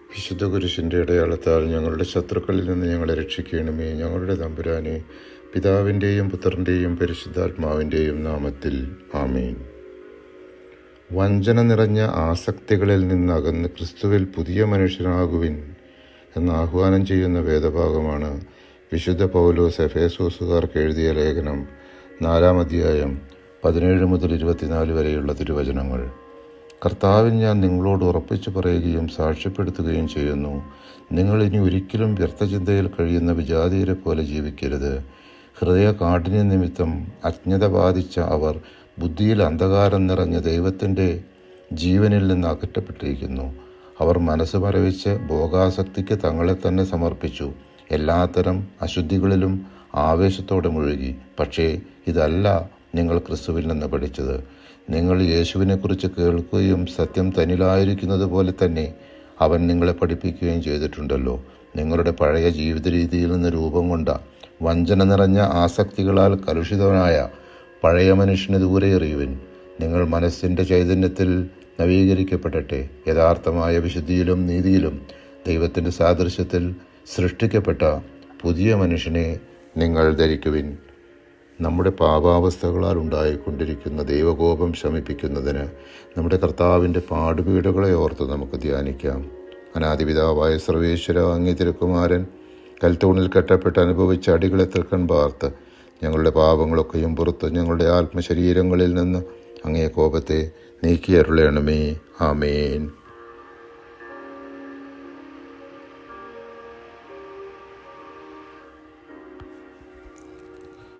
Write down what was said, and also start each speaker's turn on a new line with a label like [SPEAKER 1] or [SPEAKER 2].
[SPEAKER 1] വിശുദ്ധ കുരിശിൻ്റെ അടയാളത്താൽ ഞങ്ങളുടെ ശത്രുക്കളിൽ നിന്ന് ഞങ്ങളെ രക്ഷിക്കണമേ. ഞങ്ങളുടെ തമ്പുരാനെ, പിതാവിൻ്റെയും പുത്രൻ്റെയും പരിശുദ്ധാത്മാവിൻ്റെയും നാമത്തിൽ ആമേൻ. വഞ്ചന നിറഞ്ഞ ആസക്തികളിൽ നിന്നകന്ന് ക്രിസ്തുവിൽ പുതിയ മനുഷ്യനാകുവിൻ എന്ന് ആഹ്വാനം ചെയ്യുന്ന വേദഭാഗമാണ് വിശുദ്ധ പൗലോസ് എഫേസോസുകാർക്ക് എഴുതിയ ലേഖനം 4-ാം അധ്യായം 17 മുതൽ 24 വരെയുള്ള തിരുവചനങ്ങൾ. കർത്താവിൽ ഞാൻ നിങ്ങളോട് ഉറപ്പിച്ചു പറയുകയും സാക്ഷ്യപ്പെടുത്തുകയും ചെയ്യുന്നു, നിങ്ങൾ ഇനി ഒരിക്കലും വ്യർത്ഥചിന്തയിൽ കഴിയുന്ന വിജാതീയരെ പോലെ ജീവിക്കരുത്. ഹൃദയ കാഠിന്യ നിമിത്തം അജ്ഞത ബാധിച്ച അവർ ബുദ്ധിയിൽ അന്ധകാരം നിറഞ്ഞ ദൈവത്തിൻ്റെ ജീവനിൽ നിന്ന് അകറ്റപ്പെട്ടിരിക്കുന്നു. അവർ മനസ്സ് മരവിച്ച് ഭോഗാസക്തിക്ക് തങ്ങളെ തന്നെ സമർപ്പിച്ചു. എല്ലാത്തരം അശുദ്ധികളിലും ആവേശത്തോടെ മുഴുകി. പക്ഷേ ഇതല്ല നിങ്ങൾ ക്രിസ്തുവിൽ നിന്ന് പഠിച്ചത്. നിങ്ങൾ യേശുവിനെക്കുറിച്ച് കേൾക്കുകയും സത്യം തന്നിലായിരിക്കുന്നത് പോലെ തന്നെ അവൻ നിങ്ങളെ പഠിപ്പിക്കുകയും ചെയ്തിട്ടുണ്ടല്ലോ. നിങ്ങളുടെ പഴയ ജീവിത രീതിയിൽ നിന്ന് രൂപം കൊണ്ട വഞ്ചന നിറഞ്ഞ ആസക്തികളാൽ കലുഷിതനായ പഴയ മനുഷ്യനെ ദൂരെ എറിയുവിൻ. നിങ്ങൾ മനസ്സിൻ്റെ ചൈതന്യത്തിൽ നവീകരിക്കപ്പെടട്ടെ. യഥാർത്ഥമായ വിശുദ്ധിയിലും നീതിയിലും ദൈവത്തിൻ്റെ സാദൃശ്യത്തിൽ സൃഷ്ടിക്കപ്പെട്ട പുതിയ മനുഷ്യനെ നിങ്ങൾ ധരിക്കുവിൻ. നമ്മുടെ പാപാവസ്ഥകളാൽ ഉണ്ടായിക്കൊണ്ടിരിക്കുന്ന ദൈവകോപം ശമിപ്പിക്കുന്നതിന് നമ്മുടെ കർത്താവിൻ്റെ പാടുപീടുകളെ ഓർത്ത് നമുക്ക് ധ്യാനിക്കാം. അനാദിപിതാവായ സർവേശ്വര, അങ്ങേ തിരുക്കുമാരൻ കൽത്തൂണിൽ കെട്ടപ്പെട്ട് അനുഭവിച്ച അടികളെ തൃക്കൺ പാർത്ത് ഞങ്ങളുടെ പാപങ്ങളൊക്കെയും പുറത്ത് ഞങ്ങളുടെ ആത്മശരീരങ്ങളിൽ നിന്ന് അങ്ങേ കോപത്തെ നീക്കിയരുളയണമേ. ആമേൻ.